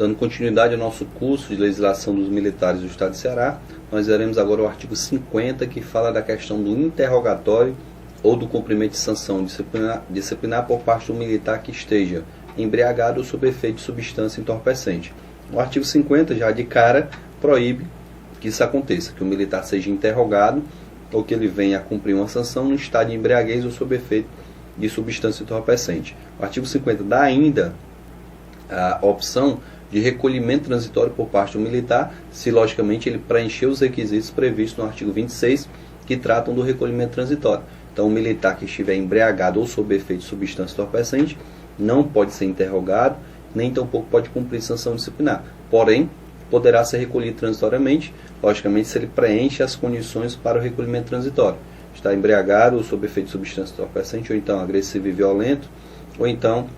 Dando continuidade ao nosso curso de legislação dos militares do Estado de Ceará, nós veremos agora o artigo 50, que fala da questão do interrogatório ou do cumprimento de sanção disciplinar por parte do militar que esteja embriagado ou sob efeito de substância entorpecente. O artigo 50 já de cara proíbe que isso aconteça, que o militar seja interrogado ou que ele venha a cumprir uma sanção no estado de embriaguez ou sob efeito de substância entorpecente. O artigo 50 dá ainda a opção de recolhimento transitório por parte do militar, se logicamente ele preencher os requisitos previstos no artigo 26, que tratam do recolhimento transitório. Então, o militar que estiver embriagado ou sob efeito de substância entorpecente não pode ser interrogado, nem tampouco pode cumprir sanção disciplinar. Porém, poderá ser recolhido transitoriamente, logicamente, se ele preenche as condições para o recolhimento transitório. Está embriagado ou sob efeito de substância entorpecente, ou então agressivo e violento, ou então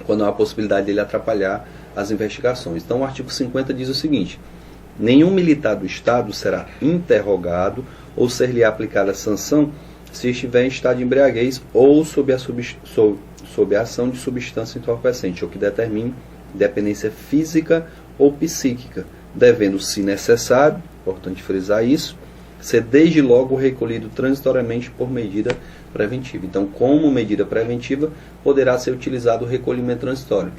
quando há a possibilidade dele atrapalhar as investigações. Então, o artigo 50 diz o seguinte: nenhum militar do Estado será interrogado ou ser-lhe aplicada sanção se estiver em estado de embriaguez ou sob a ação de substância entorpecente, ou que determine dependência física ou psíquica, devendo, se necessário, importante frisar isso, ser desde logo recolhido transitoriamente por medida preventiva. Então, como medida preventiva, poderá ser utilizado o recolhimento transitório.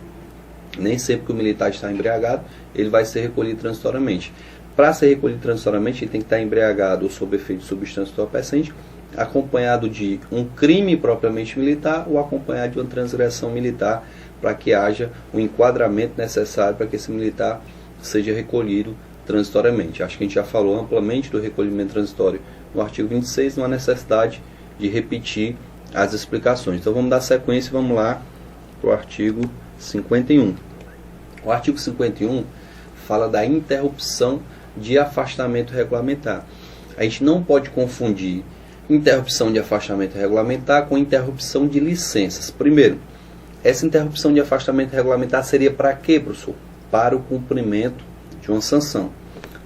Nem sempre que o militar está embriagado, ele vai ser recolhido transitoriamente. Para ser recolhido transitoriamente, ele tem que estar embriagado ou sob efeito de substância entorpecente, acompanhado de um crime propriamente militar ou acompanhado de uma transgressão militar, para que haja o enquadramento necessário para que esse militar seja recolhido transitoriamente. Acho que a gente já falou amplamente do recolhimento transitório no artigo 26, não há necessidade de repetir as explicações. Então vamos dar sequência e vamos lá para o artigo 51. O artigo 51 fala da interrupção de afastamento regulamentar. A gente não pode confundir interrupção de afastamento regulamentar com interrupção de licenças. Primeiro, essa interrupção de afastamento regulamentar seria para quê, professor? Para o cumprimento de uma sanção.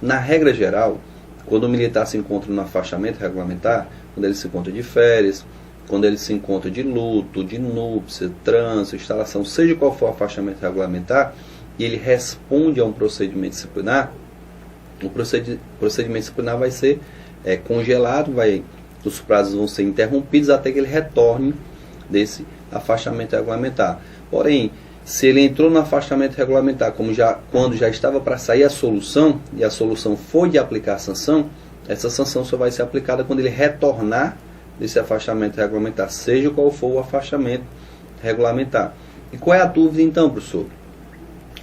Na regra geral, quando o militar se encontra no afastamento regulamentar, quando ele se encontra de férias, quando ele se encontra de luto, de núpcia, trânsito, instalação, seja qual for o afastamento regulamentar, e ele responde a um procedimento disciplinar, o procedimento disciplinar vai ser congelado, os prazos vão ser interrompidos até que ele retorne desse afastamento regulamentar. Porém, se ele entrou no afastamento regulamentar quando já estava para sair a solução, e a solução foi de aplicar a sanção, essa sanção só vai ser aplicada quando ele retornar desse afastamento regulamentar, seja qual for o afastamento regulamentar. E qual é a dúvida então, professor?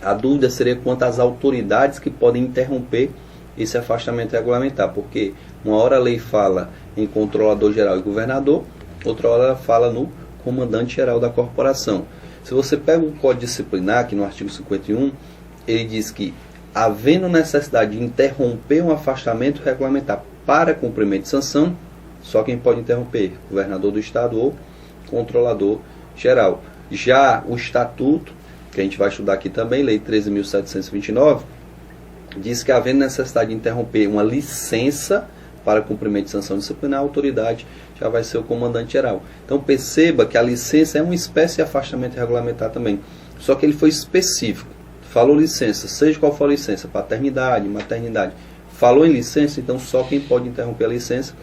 A dúvida seria quanto às autoridades que podem interromper esse afastamento regulamentar, porque uma hora a lei fala em controlador geral e governador, outra hora ela fala no comandante geral da corporação. Se você pega o Código Disciplinar, aqui no artigo 51, ele diz que, havendo necessidade de interromper um afastamento regulamentar para cumprimento de sanção, só quem pode interromper, governador do Estado ou controlador geral. Já o Estatuto, que a gente vai estudar aqui também, Lei 13.729, diz que, havendo necessidade de interromper uma licença para cumprimento de sanção disciplinar, a autoridade já vai ser o comandante geral. Então perceba que a licença é uma espécie de afastamento regulamentar também, só que ele foi específico. Falou licença, seja qual for a licença, paternidade, maternidade, falou em licença, então só quem pode interromper a licença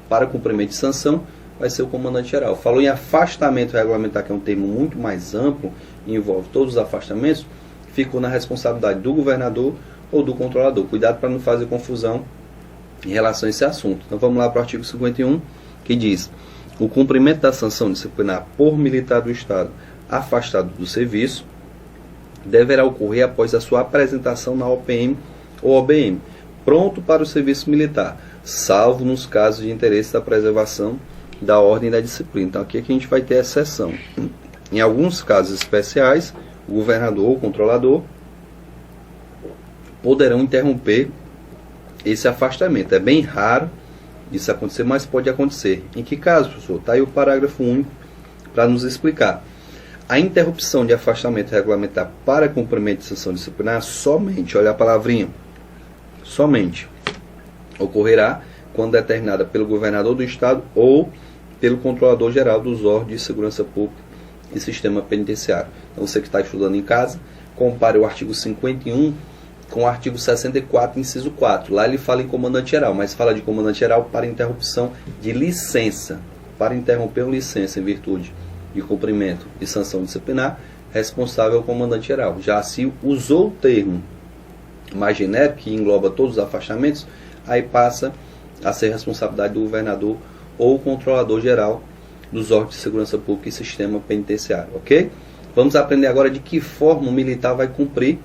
para cumprimento de sanção vai ser o comandante geral. Falou em afastamento regulamentar, que é um termo muito mais amplo, envolve todos os afastamentos, ficou na responsabilidade do governador ou do controlador. Cuidado para não fazer confusão em relação a esse assunto. Então vamos lá para o artigo 51, que diz: o cumprimento da sanção disciplinar por militar do Estado afastado do serviço deverá ocorrer após a sua apresentação na OPM ou OBM, pronto para o serviço militar, salvo nos casos de interesse da preservação da ordem e da disciplina. Então aqui é que a gente vai ter exceção. Em alguns casos especiais, o governador ou o controlador poderão interromper esse afastamento. É bem raro isso acontecer, mas pode acontecer. Em que caso, professor? Está aí o parágrafo único para nos explicar. A interrupção de afastamento regulamentar para cumprimento de sanção disciplinar somente, olha a palavrinha, somente, ocorrerá quando determinada pelo governador do Estado ou pelo controlador geral dos órgãos de segurança pública e sistema penitenciário. Então você que está estudando em casa, compare o artigo 51 com o artigo 64, inciso 4. Lá ele fala em comandante geral, mas fala de comandante geral para interrupção de licença. Para interromper uma licença em virtude de cumprimento de sanção disciplinar, responsável é o comandante geral. Já se usou o termo mais genérico, que engloba todos os afastamentos, aí passa a ser responsabilidade do governador ou controlador geral dos órgãos de segurança pública e sistema penitenciário, ok? Vamos aprender agora de que forma o militar vai cumprir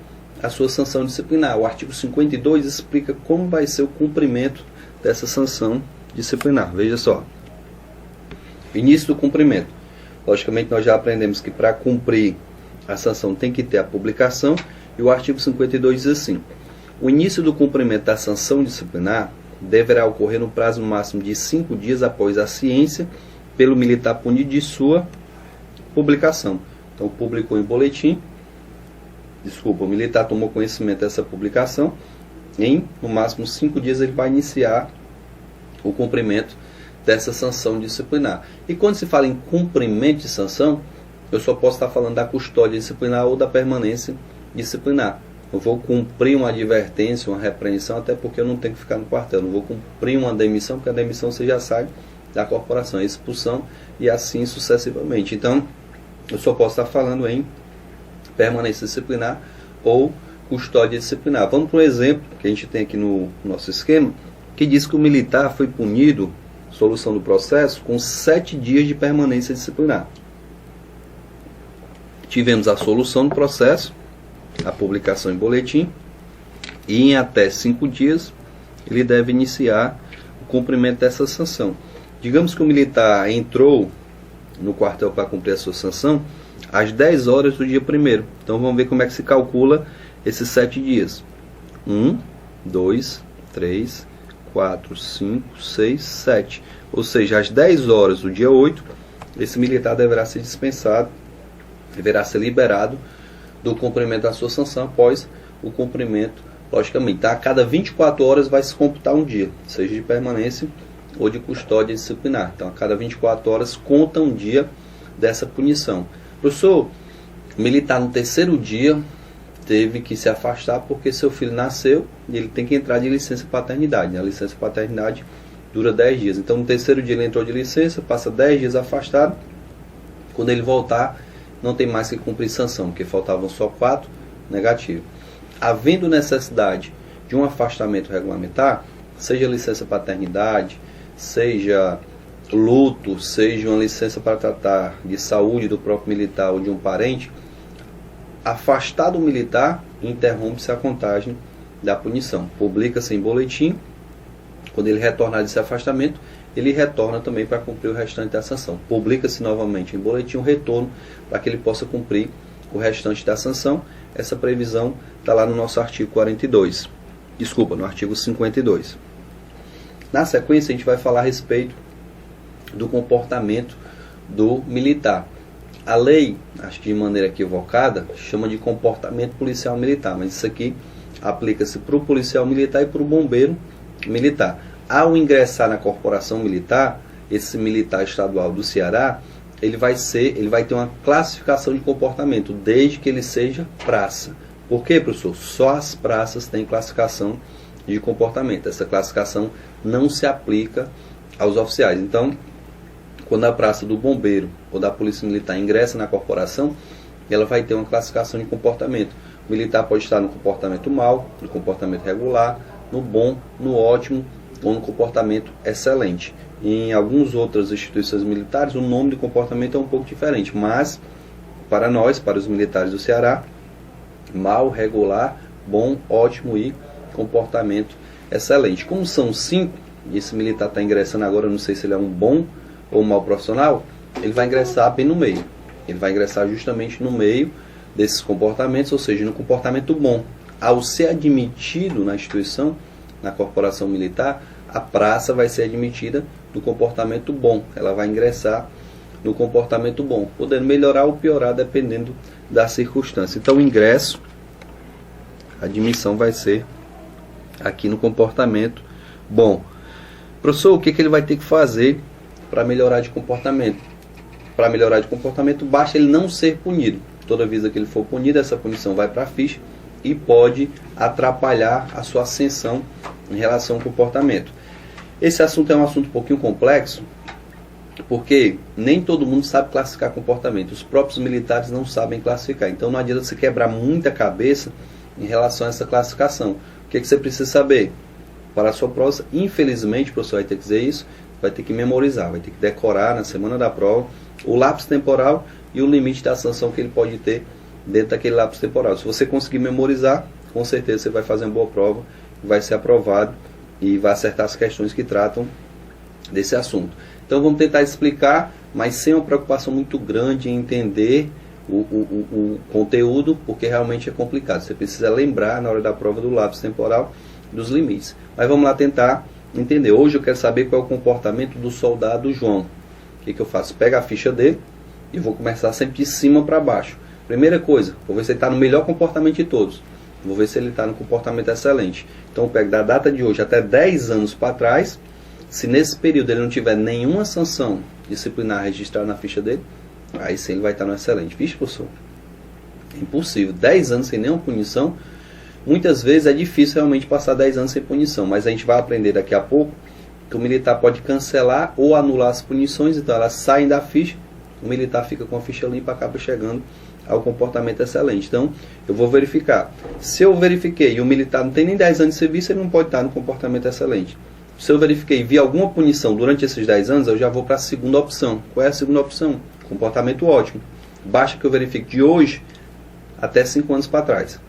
a sua sanção disciplinar. O artigo 52 explica como vai ser o cumprimento dessa sanção disciplinar. Veja só. Início do cumprimento. Logicamente, nós já aprendemos que para cumprir a sanção tem que ter a publicação, e o artigo 52 diz assim: o início do cumprimento da sanção disciplinar deverá ocorrer no prazo máximo de 5 dias após a ciência pelo militar punido de sua publicação. Então, publicou em boletim, o militar tomou conhecimento dessa publicação, no máximo 5 dias ele vai iniciar o cumprimento dessa sanção disciplinar. E quando se fala em cumprimento de sanção, eu só posso estar falando da custódia disciplinar ou da permanência disciplinar. Eu vou cumprir uma advertência, uma repreensão, até porque eu não tenho que ficar no quartel. Eu não vou cumprir uma demissão, porque a demissão você já sai da corporação, a expulsão e assim sucessivamente. Então, eu só posso estar falando em permanência disciplinar ou custódia disciplinar. Vamos para um exemplo que a gente tem aqui no nosso esquema, que diz que o militar foi punido, solução do processo, com 7 dias de permanência disciplinar. Tivemos a solução do processo, a publicação em boletim, e em até 5 dias ele deve iniciar o cumprimento dessa sanção. Digamos que o militar entrou no quartel para cumprir a sua sanção às 10 horas do dia 1º. Então vamos ver como é que se calcula esses 7 dias. 1, 2, 3, 4, 5, 6, 7. Ou seja, às 10 horas do dia 8, esse militar deverá ser dispensado, deverá ser liberado do cumprimento da sua sanção após o cumprimento, logicamente. Tá? A cada 24 horas vai se computar um dia, seja de permanência ou de custódia disciplinar. Então, a cada 24 horas conta um dia dessa punição. Professor, o militar no 3º dia teve que se afastar porque seu filho nasceu e ele tem que entrar de licença paternidade. A licença paternidade dura 10 dias. Então, no 3º dia ele entrou de licença, passa 10 dias afastado. Quando ele voltar, não tem mais que cumprir sanção, porque faltavam só 4, negativo. Havendo necessidade de um afastamento regulamentar, seja licença paternidade, seja luto, seja uma licença para tratar de saúde do próprio militar ou de um parente, afastado o militar, interrompe-se a contagem da punição. Publica-se em boletim. Quando ele retornar desse afastamento, ele retorna também para cumprir o restante da sanção. Publica-se novamente em boletim um retorno para que ele possa cumprir o restante da sanção. Essa previsão está lá no nosso artigo 42. Desculpa, no artigo 52. Na sequência, a gente vai falar a respeito do comportamento do militar. A lei, acho que de maneira equivocada, chama de comportamento policial militar, mas isso aqui aplica-se para o policial militar e para o bombeiro militar. Ao ingressar na corporação militar, esse militar estadual do Ceará, ele vai ter uma classificação de comportamento, desde que ele seja praça. Por quê, professor? Só as praças têm classificação de comportamento. Essa classificação não se aplica aos oficiais. Então, quando a praça do bombeiro ou da polícia militar ingressa na corporação, ela vai ter uma classificação de comportamento. O militar pode estar no comportamento mau, no comportamento regular, no bom, no ótimo ou no comportamento excelente. Em algumas outras instituições militares, o nome do comportamento é um pouco diferente, mas para nós, para os militares do Ceará, mau, regular, bom, ótimo e comportamento excelente. Como são 5, e esse militar está ingressando agora, eu não sei se ele é um bom ou um mau profissional, ele vai ingressar bem no meio. Ele vai ingressar justamente no meio desses comportamentos, ou seja, no comportamento bom. Ao ser admitido na instituição, na corporação militar, a praça vai ser admitida no comportamento bom. Ela vai ingressar no comportamento bom, podendo melhorar ou piorar dependendo da circunstância. Então, o ingresso, a admissão vai ser aqui no comportamento bom. Professor, o que ele vai ter que fazer para melhorar de comportamento? Para melhorar de comportamento, basta ele não ser punido. Toda vez que ele for punido, essa punição vai para a ficha e pode atrapalhar a sua ascensão em relação ao comportamento. Esse assunto é um assunto um pouquinho complexo, porque nem todo mundo sabe classificar comportamento. Os próprios militares não sabem classificar. Então não adianta você quebrar muita cabeça em relação a essa classificação. O que você precisa saber? Para a sua prova, infelizmente, o professor vai ter que dizer isso, vai ter que memorizar, vai ter que decorar na semana da prova o lapso temporal e o limite da sanção que ele pode ter dentro daquele lapso temporal. Se você conseguir memorizar, com certeza você vai fazer uma boa prova, vai ser aprovado e vai acertar as questões que tratam desse assunto. Então vamos tentar explicar, mas sem uma preocupação muito grande em entender o conteúdo, porque realmente é complicado. Você precisa lembrar na hora da prova do lapso temporal dos limites. Mas vamos lá tentar entender. Hoje eu quero saber qual é o comportamento do soldado João. O que eu faço? Pego a ficha dele e vou começar sempre de cima para baixo. Primeira coisa, vou ver se ele está no melhor comportamento de todos. Vou ver se ele está no comportamento excelente. Então eu pego da data de hoje até 10 anos para trás. Se nesse período ele não tiver nenhuma sanção disciplinar registrada na ficha dele, aí sim ele vai estar no excelente. Vixe, professor, é impossível. 10 anos sem nenhuma punição. Muitas vezes é difícil realmente passar 10 anos sem punição, mas a gente vai aprender daqui a pouco que o militar pode cancelar ou anular as punições, então elas saem da ficha, o militar fica com a ficha limpa e acaba chegando ao comportamento excelente. Então, eu vou verificar. Se eu verifiquei e o militar não tem nem 10 anos de serviço, ele não pode estar no comportamento excelente. Se eu verifiquei e vi alguma punição durante esses 10 anos, eu já vou para a segunda opção. Qual é a segunda opção? Comportamento ótimo. Basta que eu verifique de hoje até 5 anos para trás.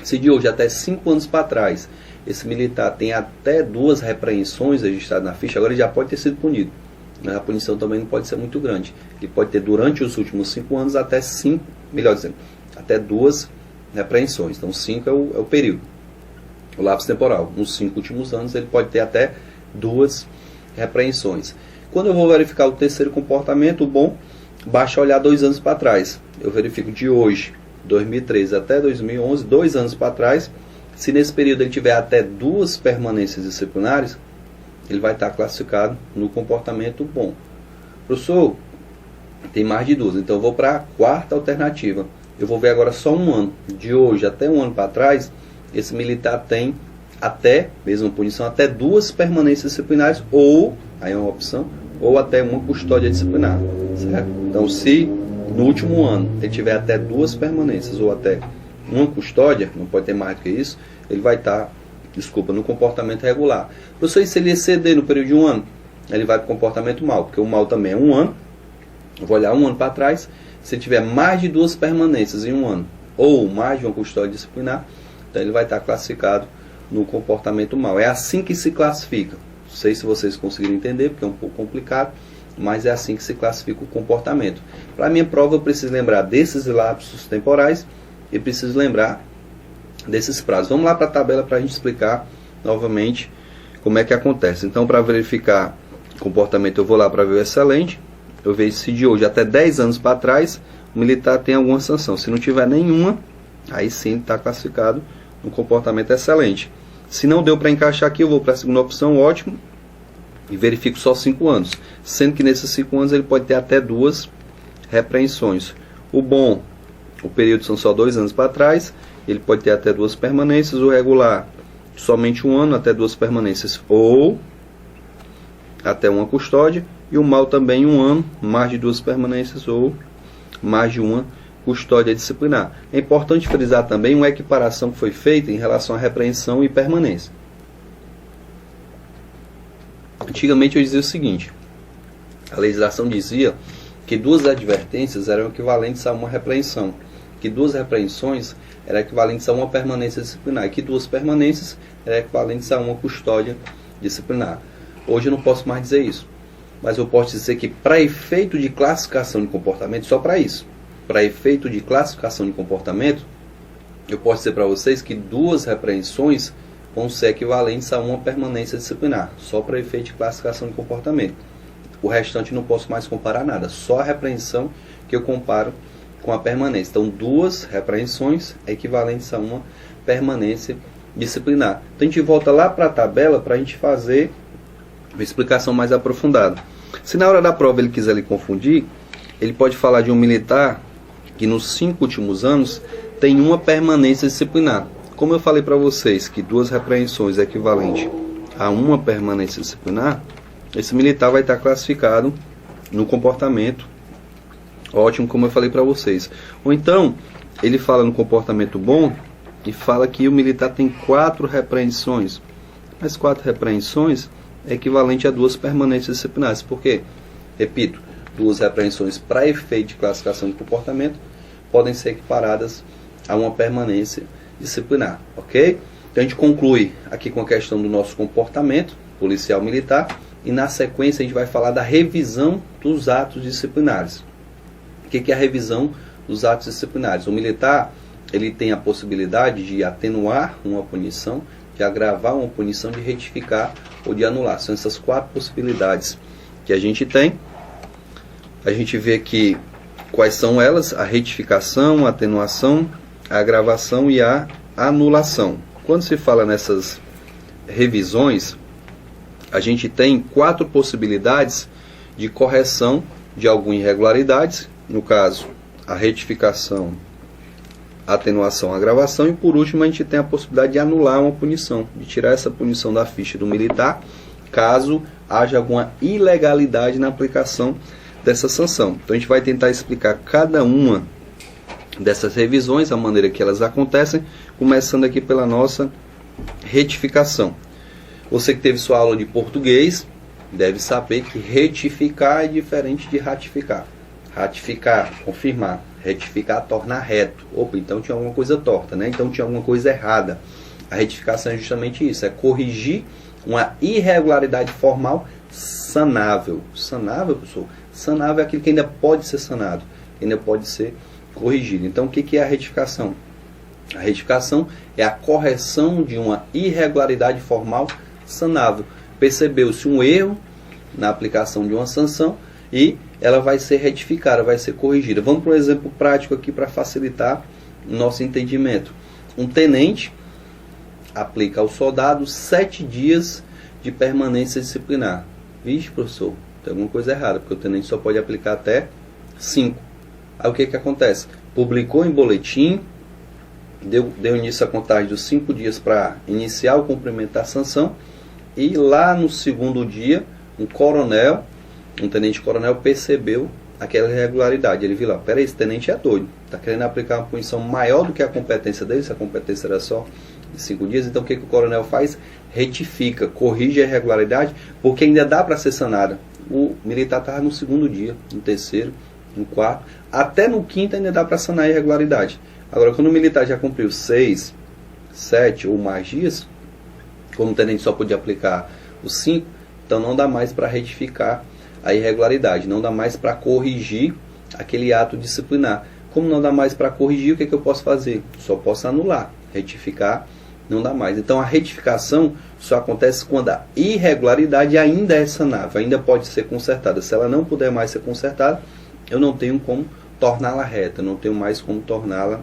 Se de hoje até 5 anos para trás, esse militar tem até 2 repreensões registradas na ficha, agora ele já pode ter sido punido. Mas a punição também não pode ser muito grande. Ele pode ter durante os últimos 5 anos até 5, melhor dizendo, até 2 repreensões. Então 5 é o período, o lapso temporal. Nos 5 últimos anos ele pode ter até 2 repreensões. Quando eu vou verificar o terceiro comportamento, bom, basta olhar 2 anos para trás. Eu verifico de hoje, 2013 até 2011, 2 anos para trás. Se nesse período ele tiver até 2 permanências disciplinares, ele vai estar classificado no comportamento bom. Professor, tem mais de 2, então eu vou para a quarta alternativa. Eu vou ver agora só um ano. De hoje até um ano para trás, esse militar tem até, mesma punição, até 2 permanências disciplinares, ou, aí é uma opção, ou até uma custódia disciplinar. Certo? Então, se no último ano ele tiver até 2 permanências, ou até uma custódia, não pode ter mais do que isso, ele vai estar, no comportamento regular. Professor, e se ele exceder no período de um ano? Ele vai para o comportamento mal, porque o mal também é um ano. Eu vou olhar um ano para trás. Se ele tiver mais de 2 permanências em um ano, ou mais de uma custódia disciplinar, então ele vai estar classificado no comportamento mal. É assim que se classifica. Não sei se vocês conseguiram entender, porque é um pouco complicado, mas é assim que se classifica o comportamento. Para a minha prova, eu preciso lembrar desses lapsos temporais e preciso lembrar desses prazos. Vamos lá para a tabela para a gente explicar novamente como é que acontece. Então, para verificar comportamento, eu vou lá para ver o excelente. Eu vejo se de hoje até 10 anos para trás o militar tem alguma sanção. Se não tiver nenhuma, aí sim está classificado no comportamento excelente. Se não deu para encaixar aqui, eu vou para a segunda opção, ótimo, e verifico só 5 anos. Sendo que nesses 5 anos ele pode ter até 2 repreensões. O bom, o período são só 2 anos para trás, ele pode ter até 2 permanências. O regular, somente 1 ano, até 2 permanências, ou até uma custódia. E o mal também 1 ano, mais de 2 permanências, ou mais de uma custódia disciplinar. É importante frisar também uma equiparação que foi feita em relação à repreensão e permanência. Antigamente eu dizia o seguinte: a legislação dizia que 2 advertências eram equivalentes a uma repreensão, que 2 repreensões eram equivalentes a uma permanência disciplinar, e que 2 permanências eram equivalentes a uma custódia disciplinar. Hoje eu não posso mais dizer isso, mas eu posso dizer que para efeito de classificação de comportamento, só para isso, para efeito de classificação de comportamento, eu posso dizer para vocês que 2 repreensões vão ser equivalentes a uma permanência disciplinar, só para efeito de classificação de comportamento. O restante não posso mais comparar nada, só a repreensão que eu comparo com a permanência. Então, 2 repreensões equivalentes a uma permanência disciplinar. Então, a gente volta lá para a tabela para a gente fazer uma explicação mais aprofundada. Se na hora da prova ele quiser lhe confundir, ele pode falar de um militar que nos 5 últimos anos tem uma permanência disciplinar. Como eu falei para vocês que 2 repreensões é equivalente a uma permanência disciplinar, esse militar vai estar classificado no comportamento ótimo, como eu falei para vocês. Ou então, ele fala no comportamento bom e fala que o militar tem 4 repreensões. Mas 4 repreensões é equivalente a 2 permanências disciplinares. Por quê? Repito, 2 repreensões para efeito de classificação de comportamento podem ser equiparadas a uma permanência disciplinar, ok? Então a gente conclui aqui com a questão do nosso comportamento policial militar e na sequência a gente vai falar da revisão dos atos disciplinares. O que é a revisão dos atos disciplinares? O militar ele tem a possibilidade de atenuar uma punição, de agravar uma punição, de retificar ou de anular. São essas 4 possibilidades que a gente tem. A gente vê aqui quais são elas: a retificação, a atenuação, a agravação e a anulação. Quando se fala nessas revisões, a gente tem 4 possibilidades de correção de algumas irregularidades, no caso, a retificação, a atenuação, a agravação, e por último a gente tem a possibilidade de anular uma punição, de tirar essa punição da ficha do militar, caso haja alguma ilegalidade na aplicação dessa sanção. Então a gente vai tentar explicar cada uma dessas revisões, a maneira que elas acontecem, começando aqui pela nossa retificação. Você que teve sua aula de português deve saber que retificar é diferente de ratificar. Ratificar, confirmar. Retificar, tornar reto. Opa, então tinha alguma coisa torta, né? Então tinha alguma coisa errada. A retificação é justamente isso, é corrigir uma irregularidade formal sanável. Sanável, professor? Sanável é aquilo que ainda pode ser sanado, que ainda pode ser corrigido. Então o que é a retificação? A retificação é a correção de uma irregularidade formal sanável. Percebeu-se um erro na aplicação de uma sanção e ela vai ser retificada, vai ser corrigida. Vamos para um exemplo prático aqui para facilitar o nosso entendimento. Um tenente aplica ao soldado 7 dias de permanência disciplinar. Vixe, professor, tem alguma coisa errada, porque o tenente só pode aplicar até 5. Aí o que acontece? Publicou em boletim, deu início à contagem dos 5 dias para iniciar o cumprimento da sanção, e lá no segundo dia, um tenente-coronel percebeu aquela irregularidade. Ele viu lá, peraí, esse tenente é doido, está querendo aplicar uma punição maior do que a competência dele, se a competência era só de 5 dias. Então o que o coronel faz? Retifica, corrige a irregularidade, porque ainda dá para ser sanada. O militar estava no segundo dia, no terceiro, no quarto, até no quinto ainda dá para sanar a irregularidade. Agora, quando o militar já cumpriu 6, 7 ou mais dias, como o tenente só podia aplicar os 5, então não dá mais para retificar a irregularidade, não dá mais para corrigir aquele ato disciplinar. Como não dá mais para corrigir, o que eu posso fazer? Só posso anular. Retificar não dá mais. Então a retificação só acontece quando a irregularidade ainda é sanável, ainda pode ser consertada. Se ela não puder mais ser consertada, eu não tenho como torná-la reta, não tenho mais como torná-la,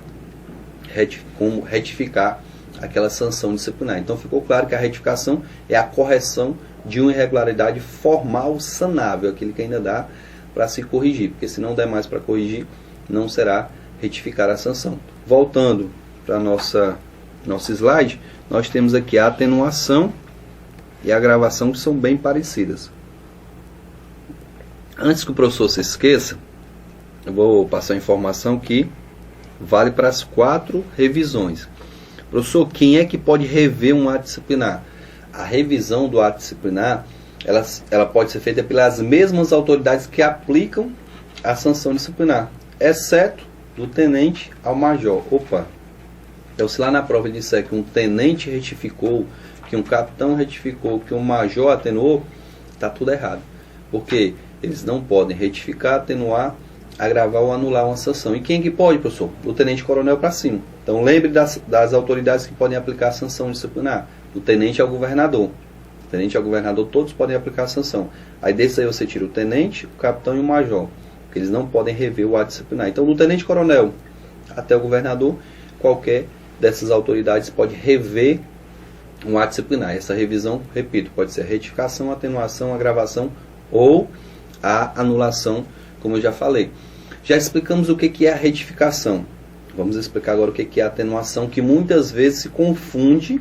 como retificar aquela sanção disciplinar. Então ficou claro que a retificação é a correção de uma irregularidade formal sanável, aquele que ainda dá para se corrigir, porque se não der mais para corrigir, não será retificar a sanção. Voltando para nosso slide, nós temos aqui a atenuação e a agravação, que são bem parecidas. Antes que o professor se esqueça, eu vou passar a informação que vale para as 4 revisões. Professor, quem é que pode rever um ato disciplinar? A revisão do ato disciplinar, ela pode ser feita pelas mesmas autoridades que aplicam a sanção disciplinar, exceto do tenente ao major. Opa! Então, se lá na prova ele disser que um tenente retificou, que um capitão retificou, que um major atenuou, está tudo errado. Porque eles não podem retificar, atenuar, agravar ou anular uma sanção. E quem é que pode, professor? O tenente-coronel para cima. Então lembre das autoridades que podem aplicar a sanção disciplinar. Do tenente ao governador. O tenente ao governador, todos podem aplicar a sanção. Aí desse aí você tira o tenente, o capitão e o major. Porque eles não podem rever o ato disciplinar. Então do tenente-coronel até o governador, qualquer dessas autoridades pode rever um ato disciplinar. Essa revisão, repito, pode ser retificação, atenuação, agravação ou a anulação, como eu já falei. Já explicamos o que é a retificação. Vamos explicar agora o que é a atenuação, que muitas vezes se confunde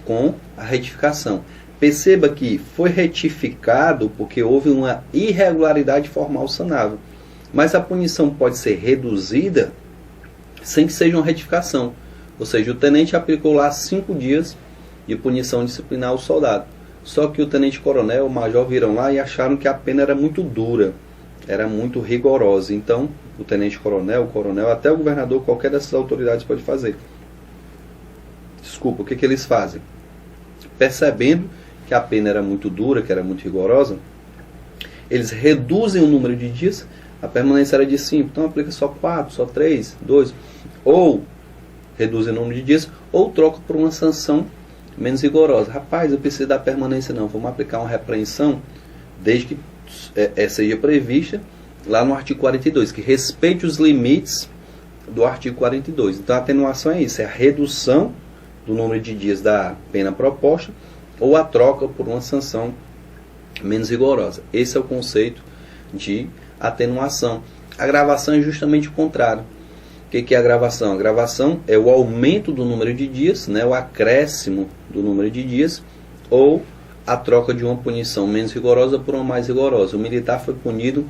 com a retificação. Perceba que foi retificado porque houve uma irregularidade formal sanável. Mas a punição pode ser reduzida sem que seja uma retificação. Ou seja, o tenente aplicou lá 5 dias de punição disciplinar ao soldado. Só que o tenente-coronel, o major viram lá e acharam que a pena era muito dura, era muito rigorosa. Então, o tenente-coronel, o coronel, até o governador, qualquer dessas autoridades pode fazer. Desculpa, o que eles fazem? Percebendo que a pena era muito dura, que era muito rigorosa, eles reduzem o número de dias. A permanência era de 5, então aplica só 4, só 3, 2, ou reduzem o número de dias, ou troca por uma sanção menos rigorosa. Rapaz, eu preciso da permanência não, vamos aplicar uma repreensão, desde que seja prevista lá no artigo 42, que respeite os limites do artigo 42. Então a atenuação é isso, é a redução do número de dias da pena proposta, ou a troca por uma sanção menos rigorosa. Esse é o conceito de atenuação. A agravação é justamente o contrário. O que é a agravação? A agravação é o aumento do número de dias, né, o acréscimo do número de dias, ou a troca de uma punição menos rigorosa por uma mais rigorosa. O militar foi punido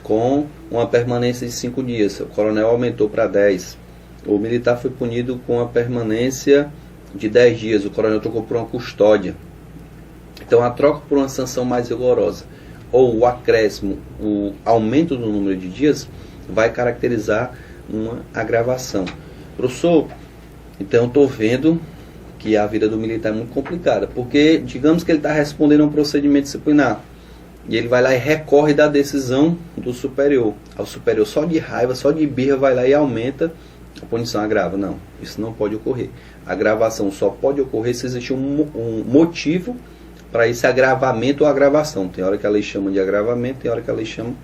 com uma permanência de 5 dias, o coronel aumentou para 10. O militar foi punido com a permanência de 10 dias, o coronel trocou por uma custódia. Então a troca por uma sanção mais rigorosa ou o acréscimo, o aumento do número de dias, vai caracterizar uma agravação. Professor, então eu estou vendo que a vida do militar é muito complicada, porque digamos que ele está respondendo a um procedimento disciplinar, e ele vai lá e recorre da decisão do superior. O superior só de raiva, só de birra, vai lá e aumenta a punição, agrava. Não, isso não pode ocorrer. A agravação só pode ocorrer se existe um motivo para esse agravamento ou agravação. Tem hora que a lei chama de agravamento, tem hora que a lei chama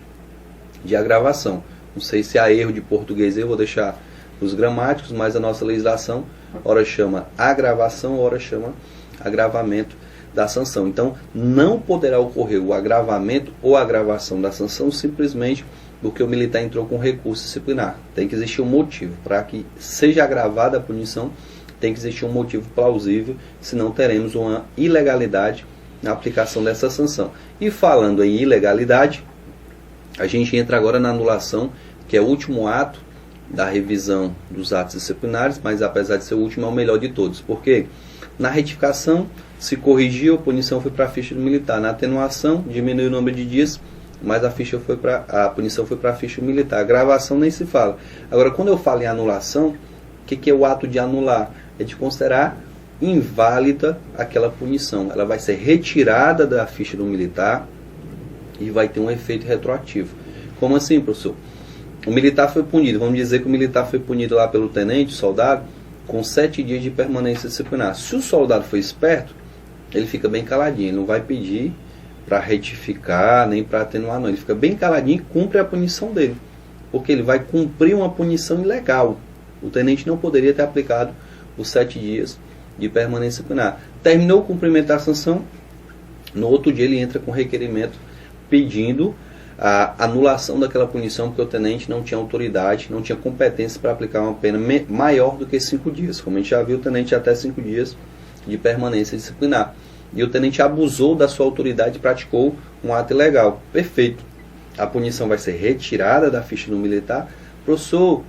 de agravação. Não sei se há erro de português, eu vou deixar os gramáticos, mas a nossa legislação ora chama agravação, ora chama agravamento da sanção. Então, não poderá ocorrer o agravamento ou agravação da sanção simplesmente porque o militar entrou com recurso disciplinar. Tem que existir um motivo. Para que seja agravada a punição, tem que existir um motivo plausível, senão teremos uma ilegalidade na aplicação dessa sanção. E falando em ilegalidade, a gente entra agora na anulação, que é o último ato da revisão dos atos disciplinares, mas apesar de ser o último, é o melhor de todos. Porque na retificação se corrigiu, a punição foi para a ficha do militar. Na atenuação, diminuiu o número de dias, mas a punição foi para a ficha do militar. A gravação nem se fala. Agora, quando eu falo em anulação, o que é o ato de anular? É de considerar inválida aquela punição. Ela vai ser retirada da ficha do militar e vai ter um efeito retroativo. Como assim, professor? O militar foi punido, vamos dizer que o militar foi punido lá pelo tenente, soldado, com 7 dias de permanência disciplinar. Se o soldado for esperto, ele fica bem caladinho, ele não vai pedir para retificar, nem para atenuar, não. Ele fica bem caladinho e cumpre a punição dele, porque ele vai cumprir uma punição ilegal. O tenente não poderia ter aplicado os 7 dias de permanência disciplinar. Terminou o cumprimento da sanção, no outro dia ele entra com requerimento pedindo a anulação daquela punição, porque o tenente não tinha autoridade, não tinha competência para aplicar uma pena maior do que 5 dias. Como a gente já viu, o tenente até 5 dias de permanência disciplinar. E o tenente abusou da sua autoridade e praticou um ato ilegal. Perfeito. A punição vai ser retirada da ficha do militar. Professor,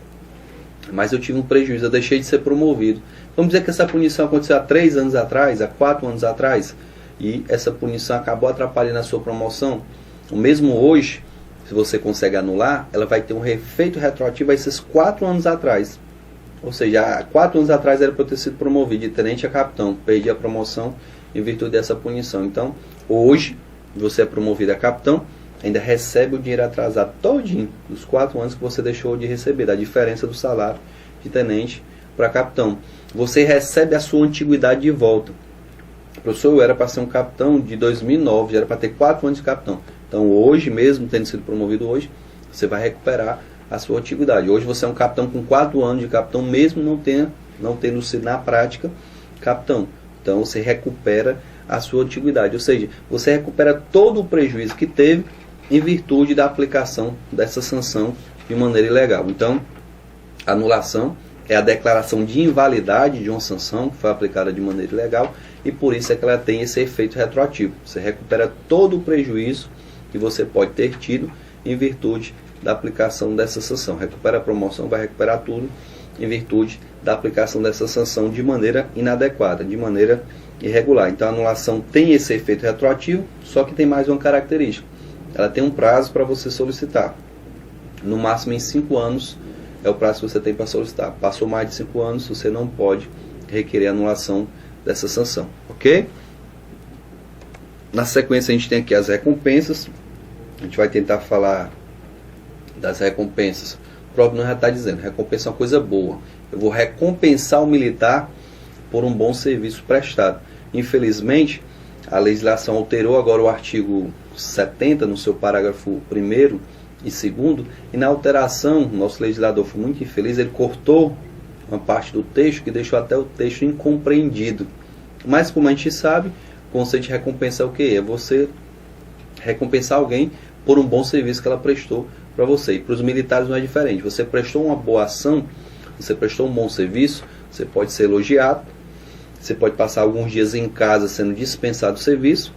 mas eu tive um prejuízo, eu deixei de ser promovido. Vamos dizer que essa punição aconteceu há 3 anos atrás, há 4 anos atrás, e essa punição acabou atrapalhando a sua promoção. O mesmo hoje, se você consegue anular, ela vai ter um efeito retroativo a esses 4 anos atrás. Ou seja, há 4 anos atrás era para eu ter sido promovido de tenente a capitão. Perdi a promoção em virtude dessa punição. Então, hoje, você é promovido a capitão, ainda recebe o dinheiro atrasado todinho dos 4 anos que você deixou de receber, da diferença do salário de tenente para capitão. Você recebe a sua antiguidade de volta. Professor, eu era para ser um capitão de 2009, já era para ter 4 anos de capitão. Então hoje, mesmo tendo sido promovido hoje, você vai recuperar a sua antiguidade. Hoje você é um capitão com 4 anos de capitão, mesmo não tendo sido na prática capitão. Então você recupera a sua antiguidade. Ou seja, você recupera todo o prejuízo que teve em virtude da aplicação dessa sanção de maneira ilegal. Então, anulação é a declaração de invalidade de uma sanção que foi aplicada de maneira ilegal, e por isso é que ela tem esse efeito retroativo. Você recupera todo o prejuízo que você pode ter tido em virtude da aplicação dessa sanção. Recupera a promoção, vai recuperar tudo em virtude da aplicação dessa sanção de maneira inadequada, de maneira irregular. Então a anulação tem esse efeito retroativo, só que tem mais uma característica. Ela tem um prazo para você solicitar. No máximo em 5 anos é o prazo que você tem para solicitar. Passou mais de 5 anos, você não pode requerer a anulação dessa sanção, ok? Na sequência a gente tem aqui as recompensas. A gente vai tentar falar das recompensas. O próprio não já está dizendo, recompensa é uma coisa boa. Eu vou recompensar o militar por um bom serviço prestado. Infelizmente, a legislação alterou agora o artigo 70 no seu parágrafo 1º e 2º, e na alteração, o nosso legislador foi muito infeliz, ele cortou uma parte do texto que deixou até o texto incompreendido. Mas como a gente sabe, o conceito de recompensa é o que? É você recompensar alguém por um bom serviço que ela prestou para você. E para os militares não é diferente. Você prestou uma boa ação, você prestou um bom serviço, você pode ser elogiado, você pode passar alguns dias em casa sendo dispensado do serviço,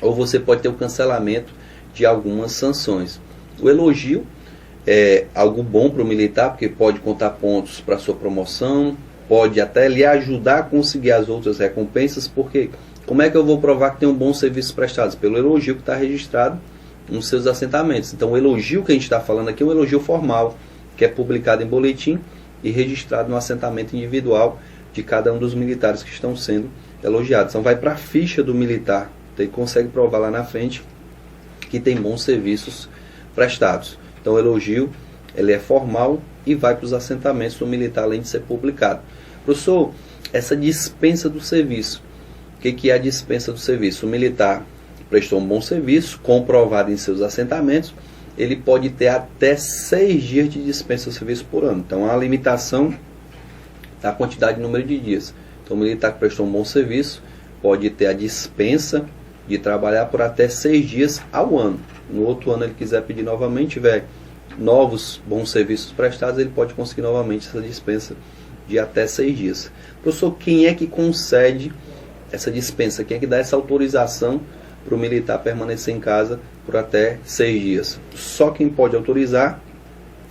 ou você pode ter o cancelamento de algumas sanções. O elogio é algo bom para o militar, porque pode contar pontos para a sua promoção, pode até lhe ajudar a conseguir as outras recompensas, porque como é que eu vou provar que tem um bom serviço prestado? Pelo elogio que está registrado nos seus assentamentos. Então o elogio que a gente está falando aqui é um elogio formal, que é publicado em boletim e registrado no assentamento individual de cada um dos militares que estão sendo elogiados. Então vai para a ficha do militar, então ele consegue provar lá na frente que tem bons serviços prestados. Então o elogio ele é formal e vai para os assentamentos do militar, além de ser publicado. Professor, essa dispensa do serviço, o que é a dispensa do serviço? O militar prestou um bom serviço, comprovado em seus assentamentos, ele pode ter até 6 dias de dispensa do serviço por ano. Então há a limitação da quantidade de número de dias. Então o militar que prestou um bom serviço pode ter a dispensa de trabalhar por até 6 dias ao ano. No outro ano ele quiser pedir novamente, tiver novos bons serviços prestados, ele pode conseguir novamente essa dispensa de até 6 dias. Professor, quem é que concede essa dispensa? Quem é que dá essa autorização para o militar permanecer em casa por até 6 dias? Só quem pode autorizar,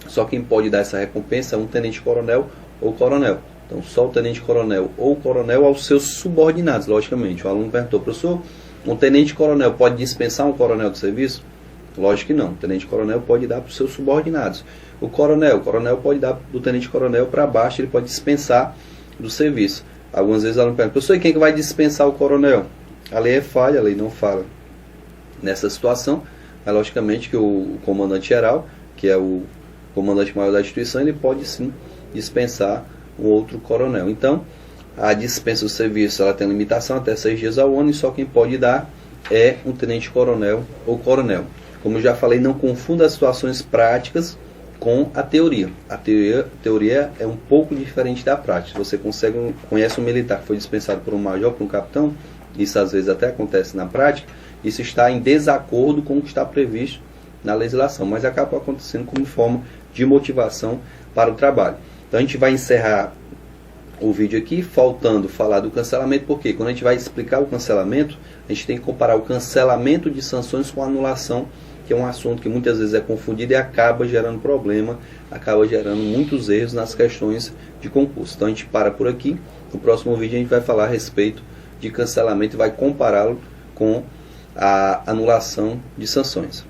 só quem pode dar essa recompensa é um tenente-coronel ou coronel. Então só o tenente-coronel ou coronel aos seus subordinados, logicamente. O aluno perguntou, professor, um tenente-coronel pode dispensar um coronel do serviço? Lógico que não. O tenente-coronel pode dar para os seus subordinados. O coronel pode dar do tenente-coronel para baixo, ele pode dispensar do serviço. Algumas vezes o aluno pergunta, professor, e quem que vai dispensar o coronel? A lei é falha, a lei não fala nessa situação. Mas logicamente que o comandante geral, que é o comandante maior da instituição, ele pode sim dispensar um outro coronel. Então, a dispensa do serviço ela tem limitação até 6 dias ao ano, e só quem pode dar é um tenente-coronel ou coronel. Como eu já falei, não confunda as situações práticas com a teoria. A teoria é um pouco diferente da prática. Você conhece um militar que foi dispensado por um major, por um capitão, isso às vezes até acontece na prática, isso está em desacordo com o que está previsto na legislação, mas acaba acontecendo como forma de motivação para o trabalho. Então a gente vai encerrar o vídeo aqui, faltando falar do cancelamento, porque quando a gente vai explicar o cancelamento, a gente tem que comparar o cancelamento de sanções com a anulação, que é um assunto que muitas vezes é confundido e acaba gerando problema, acaba gerando muitos erros nas questões de concurso. Então a gente para por aqui. No próximo vídeo a gente vai falar a respeito de cancelamento e vai compará-lo com a anulação de sanções.